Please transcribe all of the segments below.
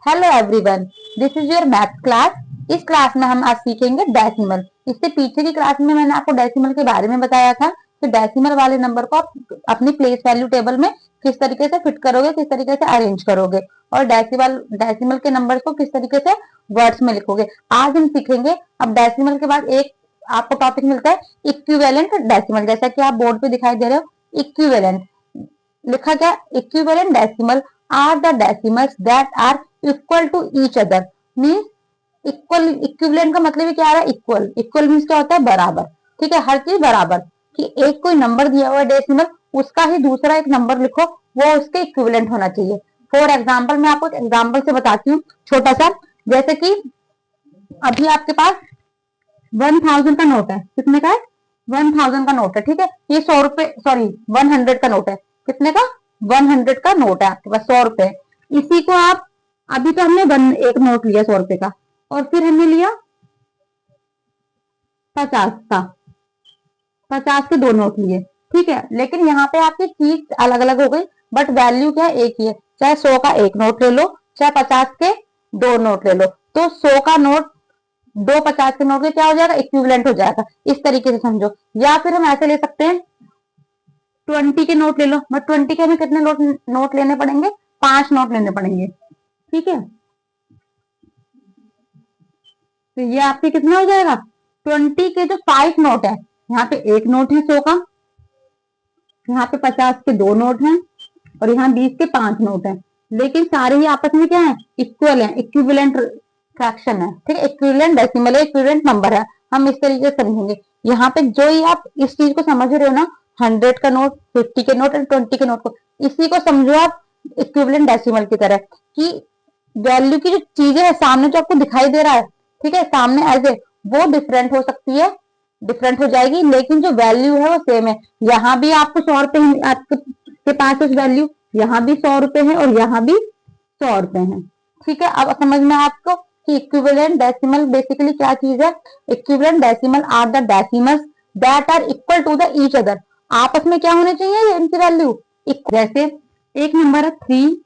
Hello everyone, this is your math class. इस class में हम आज सीखेंगे डेसिमल। इससे पीछे की क्लास में मैंने आपको डेसिमल के बारे में बताया था कि डेसिमल वाले नंबर को आप अपनी प्लेस वैल्यू टेबल में किस तरीके से फिट करोगे, किस तरीके से अरेंज करोगे और डेसिमल के नंबर को किस तरीके से वर्ड्स में लिखोगे। आज हम सीखेंगे। अब डेसिमल के बाद एक आपको टॉपिक मिलता है इक्विवेलेंट डेसिमल, जैसा कि आप बोर्ड पे दिखाई दे रहे हो। इक्विवेलेंट लिखा गया, equivalent decimal are the decimals that are equal to each other. Means equal, equivalent का मतलब क्या आ रहा है? इक्वल। इक्वल मीन्स क्या होता है? बराबर। ठीक है, हर चीज बराबर। कि एक कोई नंबर दिया हुआ है डेसिमल, उसका ही दूसरा एक नंबर लिखो, वो उसके इक्विवेलेंट होना चाहिए। फॉर एग्जाम्पल, मैं आपको एक एग्जाम्पल से बताती हूँ छोटा सा। जैसे कि अभी आपके पास 1000 का नोट है। कितने का है? 1000 का नोट है। ठीक है, ये 100 रुपए, सॉरी 100 का नोट है। कितने का? 100 का नोट है आपके पास, 100 रुपए। इसी को आप, अभी तो हमने एक नोट लिया 100 रुपए का, और फिर हमने लिया 50 का, 50 के दो नोट लिए। ठीक है, लेकिन यहाँ पे आपकी चीज अलग अलग हो गई, बट वैल्यू क्या है? एक ही है। चाहे 100 का एक नोट ले लो, चाहे 50 के दो नोट ले लो, तो 100 का नोट दो 50 के नोट के क्या हो जाएगा? इक्विवेलेंट हो जाएगा। इस तरीके से समझो। या फिर हम ऐसे ले सकते हैं, 20 के नोट ले लो, बट 20 के हमें कितने नोट लेने पड़ेंगे? 5 नोट लेने पड़ेंगे। ठीक है, तो ये आपके कितना हो जाएगा? 20 के जो 5 नोट है, यहाँ पे एक नोट है 100 का, यहाँ पे 50 के दो नोट हैं, और यहाँ 20 के 5 नोट हैं। लेकिन सारे ही आपस में क्या है? इक्वल है, इक्विवेलेंट फ्रैक्शन है। ठीक है, इक्विवेलेंट डेसिमल है, इक्विवेलेंट नंबर है। हम इस तरीके से समझेंगे। यहाँ पे जो ही आप इस चीज को समझ रहे हो ना, 100 का नोट, 50 के नोट एंड 20 के नोट को, इसी को समझो आप इक्विवेलेंट डेसिमल की तरह। कि वैल्यू की जो चीजें है सामने, जो आपको दिखाई दे रहा है, ठीक है, सामने ऐसे, वो डिफरेंट हो सकती है, डिफरेंट हो जाएगी, लेकिन जो वैल्यू है वो सेम है। यहाँ भी आपको 100 रुपए, आपके पास उस वैल्यू, यहाँ भी 100 रुपए है और यहाँ भी 100 रुपए है। ठीक है, अब समझ में आपको कि इक्विवेलेंट डेसिमल बेसिकली क्या चीज है। Equivalent decimal are the decimals that are equal to the each other. आपस में क्या होने चाहिए इनकी वैल्यू? जैसे एक नंबर है 3.3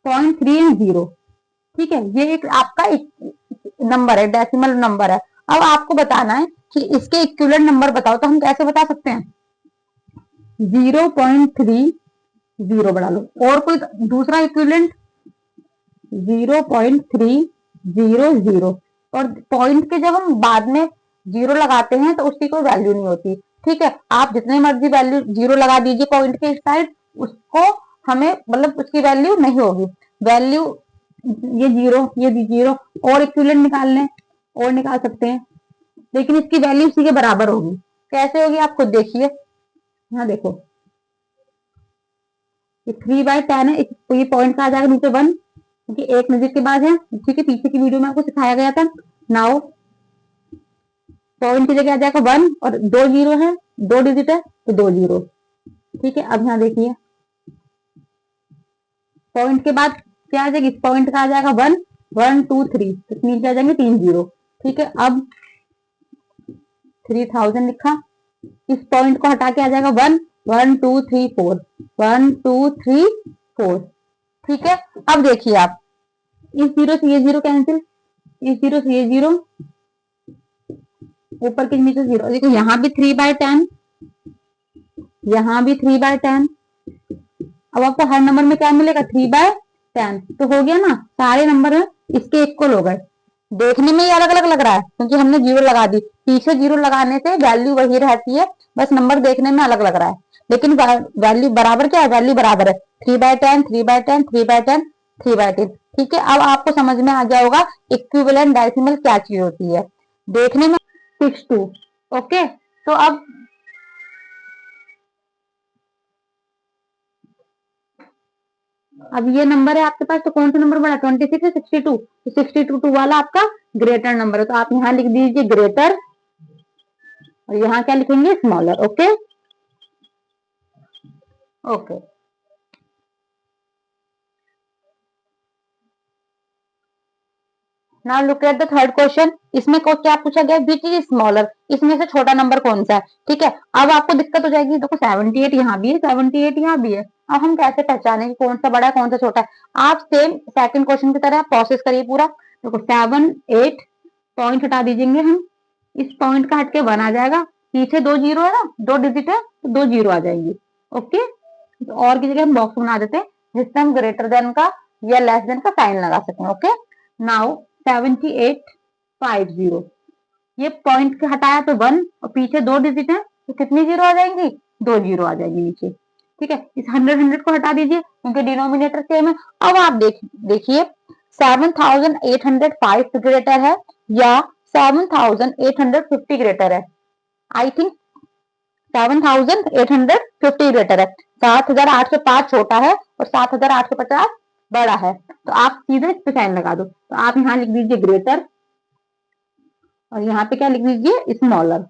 एंड 0। ठीक है, ये एक आपका नंबर है, डेसिमल नंबर है। अब आपको बताना है कि इसके इक्विवेलेंट नंबर बताओ, तो हम कैसे बता सकते हैं? 0.30 बढ़ा लो, और कोई दूसरा इक्विवेलेंट 0.300। और पॉइंट के जब हम बाद में जीरो लगाते हैं तो उसकी कोई वैल्यू नहीं होती। ठीक है, आप जितने मर्जी वैल्यू जीरो लगा दीजिए पॉइंट के इस साइड, उसको हमें मतलब उसकी वैल्यू नहीं होगी। वैल्यू ये जीरो, और इक्विवेलेंट निकाल लें, और निकाल सकते हैं, लेकिन इसकी वैल्यू इसी के बराबर होगी। कैसे होगी आप खुद देखिए। यहाँ देखो, ये 3/10 है, तो ये पॉइंट का आ जाएगा नीचे 1, क्योंकि एक डिजिट के बाद है। ठीक है, पीछे की वीडियो में आपको सिखाया गया था। नाउ पॉइंट की जगह आ जाएगा 1, और दो जीरो है, दो डिजिट है तो दो जीरो। ठीक है, अब यहाँ देखिए, पॉइंट के बाद क्या आ जाएगा? इस पॉइंट का आ जाएगा 1, 1 2 3, तो नीचे आ जाएंगे 3 जीरो। ठीक है, अब 3000 लिखा, इस पॉइंट को हटा के आ जाएगा 1, 1 2 3 4, 1 2 3 4। ठीक है, अब देखिए आप, इस जीरो से ये जीरो कैंसिल, इस जीरो से ये जीरो, ऊपर के नीचे जीरो। देखो यहाँ भी 3/10, यहाँ भी 3/10। अब आपको हर नंबर में क्या मिलेगा? 3/10। तो हो गया ना, सारे नंबर इसके इक्वल हो गए। देखने में ही अलग अलग लग रहा है क्योंकि हमने जीरो लगा दी। पीछे जीरो लगाने से वैल्यू वही रहती है, बस नंबर देखने में अलग लग रहा है, लेकिन वैल्यू बराबर क्या है? वैल्यू बराबर है 3/10, 3/10, 3/10, 3/10। ठीक है, अब आपको समझ में आ गया होगा इक्विवेलेंट डेसिमल क्या चीज होती है। देखने में 62। ओके, तो अब ये नंबर है आपके पास, तो कौन सा नंबर बड़ा? 26 है 62, तो 62 वाला आपका ग्रेटर नंबर है। तो आप यहाँ लिख दीजिए ग्रेटर, और यहाँ क्या लिखेंगे? Smaller. Okay okay, now look at the third question. इसमें को क्या पूछा गया? विच इज स्मॉलर, इसमें से छोटा नंबर कौन सा है? ठीक है, अब आपको दिक्कत हो जाएगी। देखो 78 यहाँ भी है, 78 यहाँ भी है, अब हम कैसे पहचानेंगे कौन सा बड़ा है कौन सा छोटा है? आप सेम सेकंड क्वेश्चन की तरह प्रोसेस करिए पूरा। देखो 7 8 पॉइंट हटा दीजिएंगे हम, इस पॉइंट का हट के 1 आ जाएगा, पीछे 2 जीरो है ना, 2 डिजिट है तो 2 जीरो आ जाएंगी। ओके, और की जगह हम बॉक्स बना देते हैं जिससे हम ग्रेटर देन का या लेस देन का साइन लगा सकें। ओके, नाउ 7850, ये पॉइंट के हटाया तो 1 और पीछे 2 डिजिट है तो कितनी जीरो आ जाएंगी? 2 जीरो आ जाएंगी नीचे। ठीक है, इस 100 को हटा दीजिए क्योंकि डिनोमिनेटर सेम है। अब आप देखिए 7805 ग्रेटर है या 7850 ग्रेटर है? आई थिंक 7850 ग्रेटर है। 7805 छोटा है और 7850 बड़ा है, तो आप सीधे इस पे साइन लगा दो। तो आप यहाँ लिख दीजिए ग्रेटर और यहाँ पे क्या लिख दीजिए? स्मॉलर।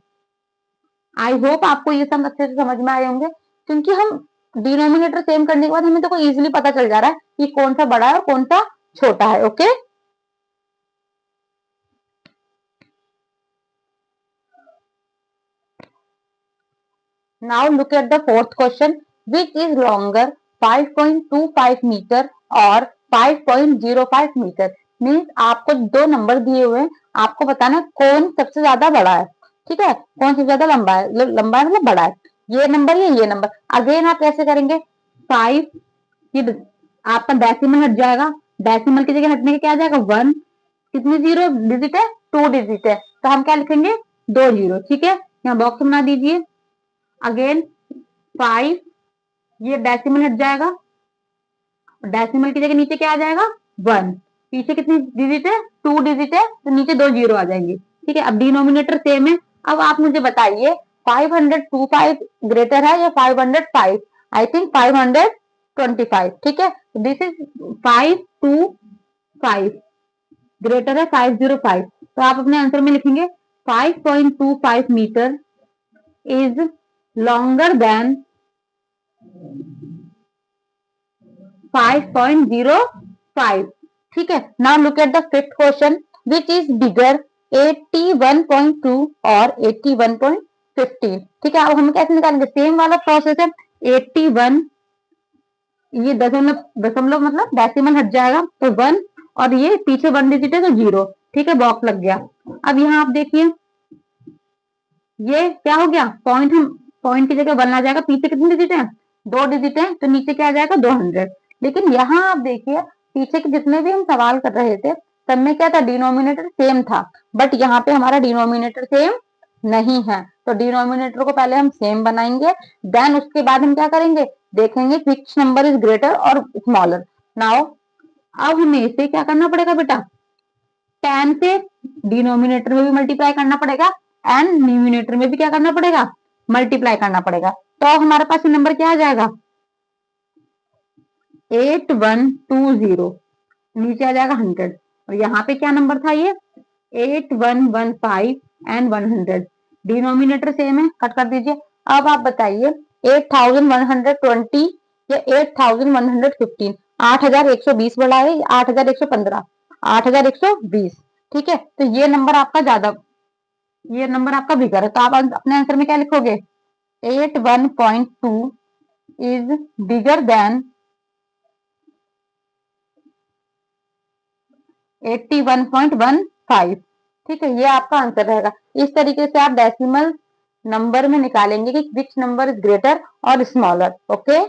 आई होप आपको ये सब अच्छे से समझ में आए होंगे, क्योंकि हम डिनोमिनेटर सेम करने के बाद हमें तो इजीली पता चल जा रहा है कि कौन सा बड़ा है और कौन सा छोटा है। Okay, now look at the fourth question, which is longer 5.25 metre और 5.05 मीटर। मीन्स आपको दो नंबर दिए हुए हैं, आपको बताना कौन सबसे ज्यादा बड़ा है। ठीक है, कौन सबसे ज्यादा लंबा है, लंबा है मतलब बड़ा है, ये नंबर या ये नंबर। अगेन आप कैसे करेंगे? 5, ये आपका डेसिमल हट जाएगा, डेसिमल की जगह हटने के क्या आ जाएगा? 1, कितनी जीरो डिजिट है? 2 डिजिट है, तो हम क्या लिखेंगे? 2 जीरो। ठीक है, यहाँ बॉक्स बना दीजिए। अगेन 5, ये डेसिमल हट जाएगा, डेसिमल की जगह नीचे क्या आ जाएगा? 1, पीछे कितनी डिजिट है? 2 डिजिट है, तो नीचे 2 जीरो आ जाएंगे। ठीक है, अब डिनोमिनेटर सेम है। अब आप मुझे बताइए 525 ग्रेटर है या 505? I think 525। ठीक है, दिस इज 525 ग्रेटर है 505, तो आप अपने आंसर में लिखेंगे 5.25 मीटर इज लॉन्गर देन 5.05। ठीक है, now look at the fifth question, which is bigger 81.2 और 81.15। ठीक है, अब हम कैसे निकालेंगे? सेम वाला प्रोसेस है। 81, ये दशमलव, दशमलव मतलब डेसिमल हट जाएगा तो 1, और ये पीछे 1 डिजिट है तो 0। ठीक है, बॉक्स लग गया। अब यहाँ आप देखिए ये क्या हो गया? पॉइंट, हम पॉइंट की जगह 1 आ जाएगा, पीछे कितनी डिजिट है? 2 डिजिट है, तो नीचे क्या आ जाएगा? 200। लेकिन यहाँ आप देखिए पीछे के जितने भी हम सवाल कर रहे थे सब में क्या था? डिनोमिनेटर सेम था, बट यहाँ पे हमारा डिनोमिनेटर सेम नहीं है। तो डिनोमिनेटर को पहले हम सेम बनाएंगे, देन उसके बाद हम क्या करेंगे? देखेंगे विच नंबर इज ग्रेटर और स्मॉलर। नाउ अब हमें इसे क्या करना पड़ेगा बेटा? 10 से डिनोमिनेटर में भी मल्टीप्लाई करना पड़ेगा एंड न्यूमिनेटर में भी क्या करना पड़ेगा? मल्टीप्लाई करना पड़ेगा। तो हमारे पास नंबर क्या आ जाएगा? 8120, नीचे आ जाएगा 100, और यहाँ पे क्या नंबर था? ये 8115 एंड 100। डिनोमिनेटर सेम है, कट कर दीजिए। अब आप बताइए 8120 या 8115, 8120 बड़ा है या 8115? 8120। ठीक है, तो ये नंबर आपका ज्यादा, ये नंबर आपका बिगर है, तो आप अपने आंसर में क्या लिखोगे? 81.2 इज बिगर देन 81.15। ठीक है, ये आपका आंसर रहेगा। इस तरीके से आप डेसिमल नंबर में निकालेंगे कि विच नंबर इज ग्रेटर और स्मॉलर। ओके।